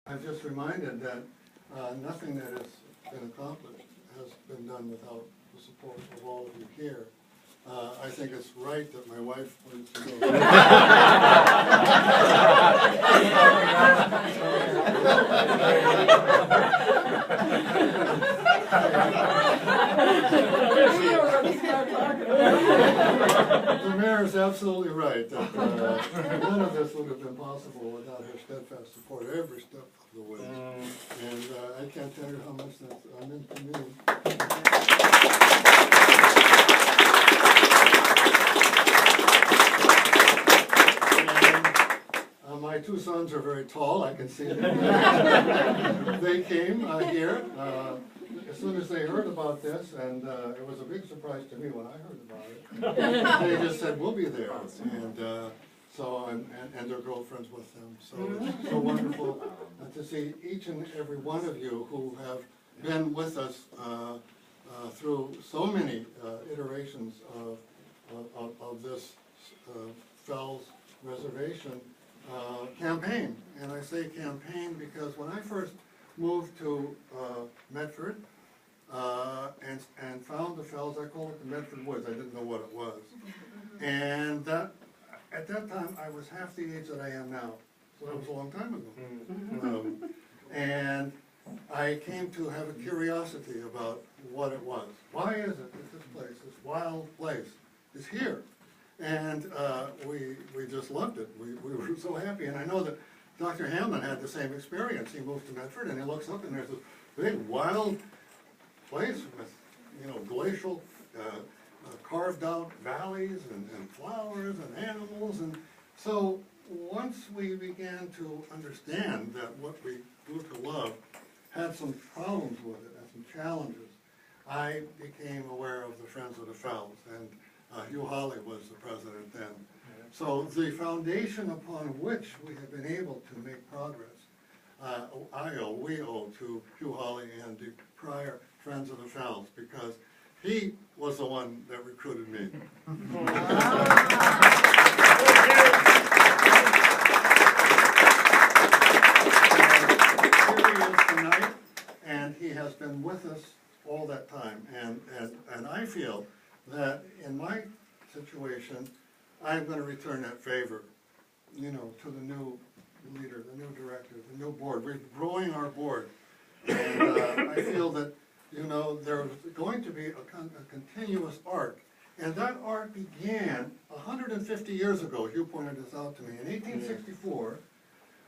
I'm just reminded that nothing that has been accomplished has been done without the support of all of you here. I think it's right that my wife wants to go. The mayor is absolutely right that none of this would have been possible without her steadfast support every step of the way. And I can't tell you how much that meant to me. My two sons are very tall, I can see them. They came here as soon as they heard about this, and it was a big surprise to me when I heard about it. They just said, we'll be there, and and their girlfriends with them. So it's so wonderful to see each and every one of you who have been with us through so many iterations of this Fells Reservation campaign. And I say campaign because when I first moved to Medford and found the Fells, I called it the Medford Woods. I didn't know what it was. And at that time, I was half the age that I am now. So that was a long time ago. And I came to have a curiosity about what it was. Why is it that this place, this wild place, is here? And we just loved it. We were so happy. And I know that Dr. Hamlin had the same experience. He moved to Medford and he looks up and there's this big wild place with, glacial carved out valleys and flowers and animals. And so once we began to understand that what we grew to love had some problems with it and some challenges, I became aware of the Friends of the Fells, and Hugh Hawley was the president then. So the foundation upon which we have been able to make progress, we owe to Hugh Hawley and the prior Friends of the Fells, because he was the one that recruited me. Here he is tonight, and he has been with us all that time. And I feel that in my situation, I'm going to return that favor, to the new leader, the new director, the new board. We're growing our board, and I feel that, there's going to be a continuous arc, and that arc began 150 years ago. Hugh pointed this out to me. In 1864,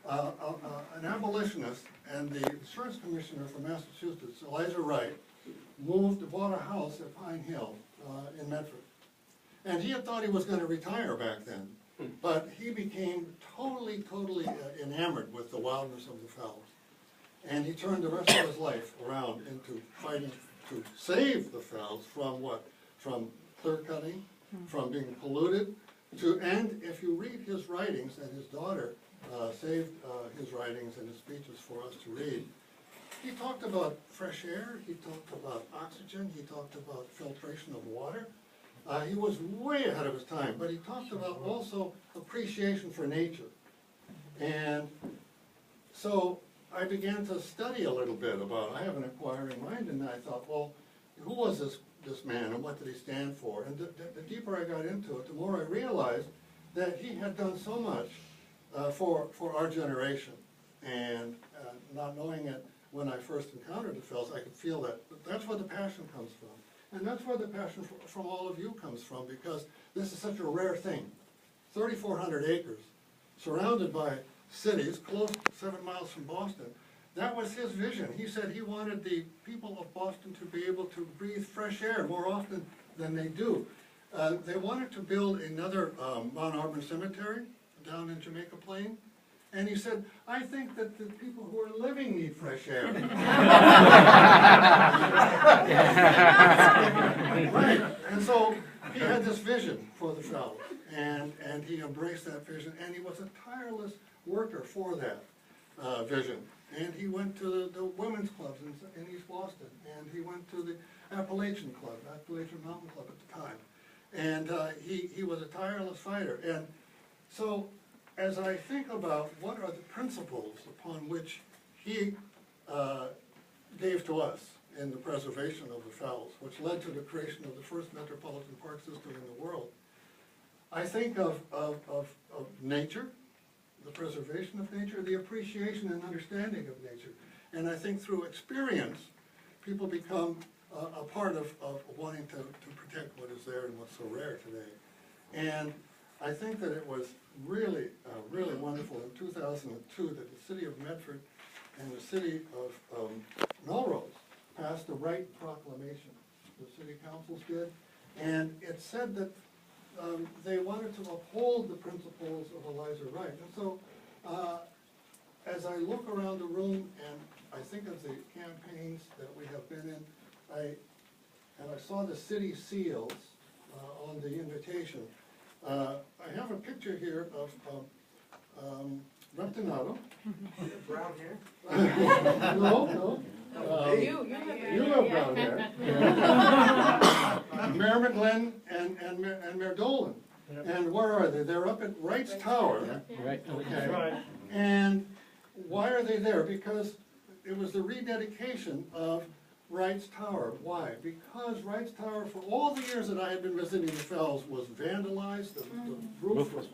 an abolitionist and the insurance commissioner from Massachusetts, Elijah Wright, bought a house at Pine Hill in Medford. And he had thought he was going to retire back then, but he became totally enamored with the wildness of the Fells. And he turned the rest of his life around into fighting to save the Fells from what? From clear cutting, from being polluted, and if you read his writings, and his daughter saved his writings and his speeches for us to read, he talked about fresh air, he talked about oxygen, he talked about filtration of water. He was way ahead of his time, but he talked about also appreciation for nature. And so I began to study a little bit about, I have an inquiring mind, and I thought, well, who was this man and what did he stand for? And the deeper I got into it, the more I realized that he had done so much for our generation. And not knowing it when I first encountered the Fells, I could feel that that's where the passion comes from. And that's where the passion from all of you comes from, because this is such a rare thing. 3,400 acres, surrounded by cities, close 7 miles from Boston. That was his vision. He said he wanted the people of Boston to be able to breathe fresh air more often than they do. They wanted to build another Mount Auburn cemetery down in Jamaica Plain. And he said, I think that the people who are living need fresh air. Right. And so he had this vision for the Fells, and he embraced that vision, and he was a tireless worker for that vision. And he went to the women's clubs in East Boston, and he went to the Appalachian Club, Appalachian Mountain Club at the time. And he was a tireless fighter. And so as I think about what are the principles upon which he gave to us in the preservation of the fells, which led to the creation of the first metropolitan park system in the world. I think of nature, the preservation of nature, the appreciation and understanding of nature. And I think through experience, people become a part of wanting to protect what is there and what's so rare today. And I think that it was really, really wonderful in 2002 that the city of Medford and the city of Melrose passed the Right Proclamation. The city councils did. And it said that they wanted to uphold the principles of Eliza Wright. And so, as I look around the room and I think of the campaigns that we have been in, I saw the city seals on the invitation. I have a picture here of Reptonado. Brown hair? No. You have brown hair. Mayor McGlynn and Mayor Dolan. Yep. And where are they? They're up at Wright's Tower. Yeah, right. Okay. Right. And why are they there? Because it was the rededication of Wright's Tower. Why? Because Wright's Tower, for all the years that I had been visiting the Fells, was vandalized. The roof was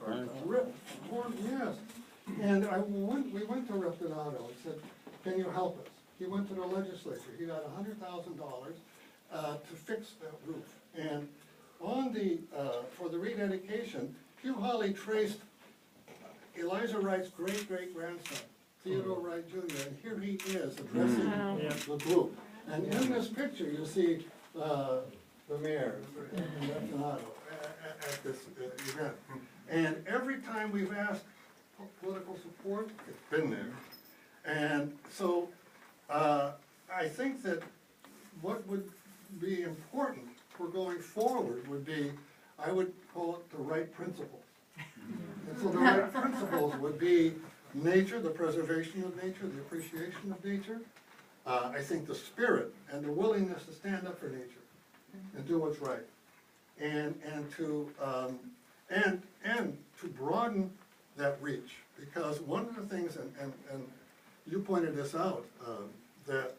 ripped, torn, yes. And we went to Reptonado and said, can you help us? He went to the legislature. He got $100,000 to fix that roof. And on the for the rededication, Hugh Hawley traced Eliza Wright's great-great-grandson, Theodore Wright Jr., and here he is addressing the group. And in this picture, you see the mayor in Reptonado at this event. And every time we've asked for political support, it's been there. And so I think that what would be important for going forward would be, I would call it the right principles. And so the right principles would be nature, the preservation of nature, the appreciation of nature. I think the spirit and the willingness to stand up for nature and do what's right, and to broaden that reach. Because one of the things, and you pointed this out, that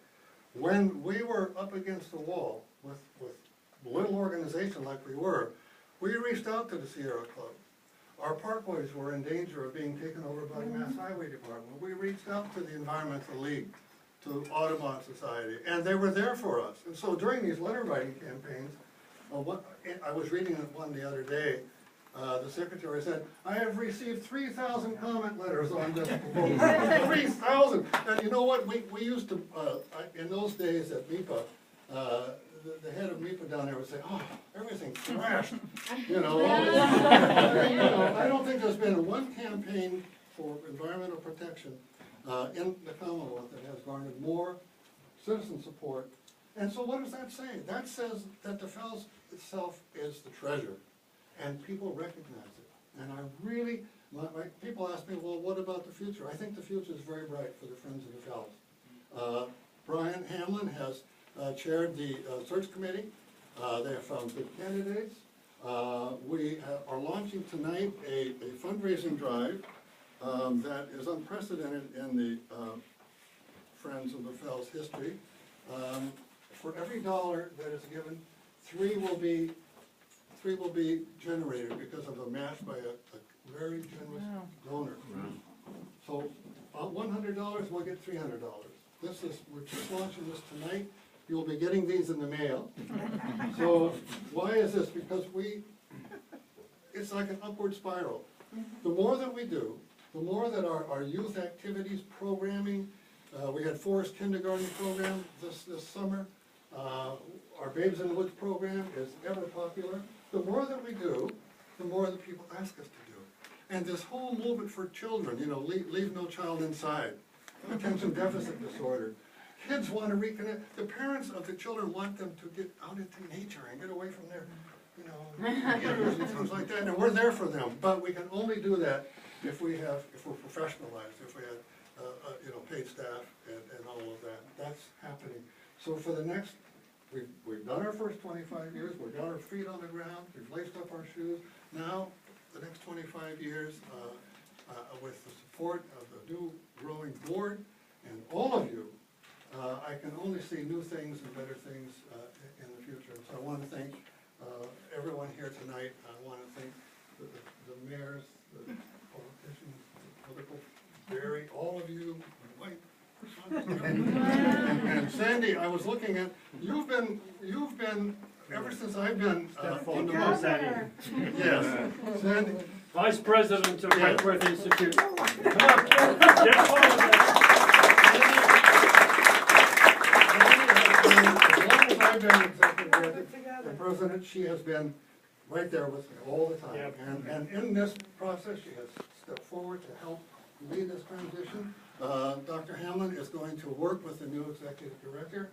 when we were up against the wall with a little organization like we reached out to the Sierra Club. Our parkways were in danger of being taken over by the Mass Highway Department. We reached out to the Environmental League, to Audubon Society, and they were there for us. And so during these letter writing campaigns, I was reading one the other day, the secretary said, I have received 3,000 comment letters on this proposal. 3,000! And you know what, we used to, in those days at MIPA, the head of MIPA down there would say, oh, everything's thrashed. You know, I don't think there's been one campaign for environmental protection in the Commonwealth that has garnered more citizen support. And so what does that say? That says that the Fells itself is the treasure, and people recognize it. And I really, people ask me, well, what about the future? I think the future is very bright for the Friends of the Fells. Brian Hamlin has chaired the search committee. They have found good candidates. We are launching tonight a fundraising drive that is unprecedented in the Friends of the Fells history. For every dollar that is given, three will be generated because of a match by a very generous donor. So $100, we'll get $300. We're just launching this tonight. You'll be getting these in the mail. So why is this? Because it's like an upward spiral. The more that we do, the more that our youth activities, programming, we had Forest Kindergarten program this summer. Our Babes in the Woods program is ever popular. The more that we do, the more that people ask us to do. And this whole movement for children, you know, leave no child inside, attention deficit disorder. Kids want to reconnect. The parents of the children want them to get out into nature and get away from their, you know, computers and things like that. And we're there for them. But we can only do that if we're professionalized, if we have, you know, paid staff and all of that. That's happening. So for the next, we've done our first 25 years. We've got our feet on the ground. We've laced up our shoes. Now, the next 25 years, with the support of the new growing board and all really see new things and better things in the future. So I want to thank everyone here tonight. I want to thank the mayors, the politicians, the political, Barry, all of you, my wife. And Sandy, I was looking at, you've been, ever since I've been on the board. Yes, Sandy. Vice President of Yeah. Wentworth Institute. Come on, get forward. As long as I've been executive the president, she has been right there with me all the time. Yep. And in this process, she has stepped forward to help lead this transition. Dr. Hamlin is going to work with the new executive director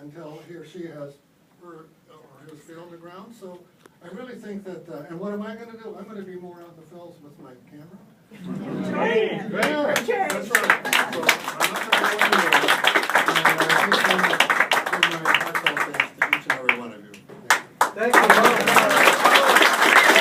until he or she has her or his feet on the ground. So I really think that, and what am I going to do? I'm going to be more out in the fells with my camera. Hey. Yeah, that's right. So I'm not going to go anywhere. And I just want to give my heartfelt thanks to each and every one of you. Thank you.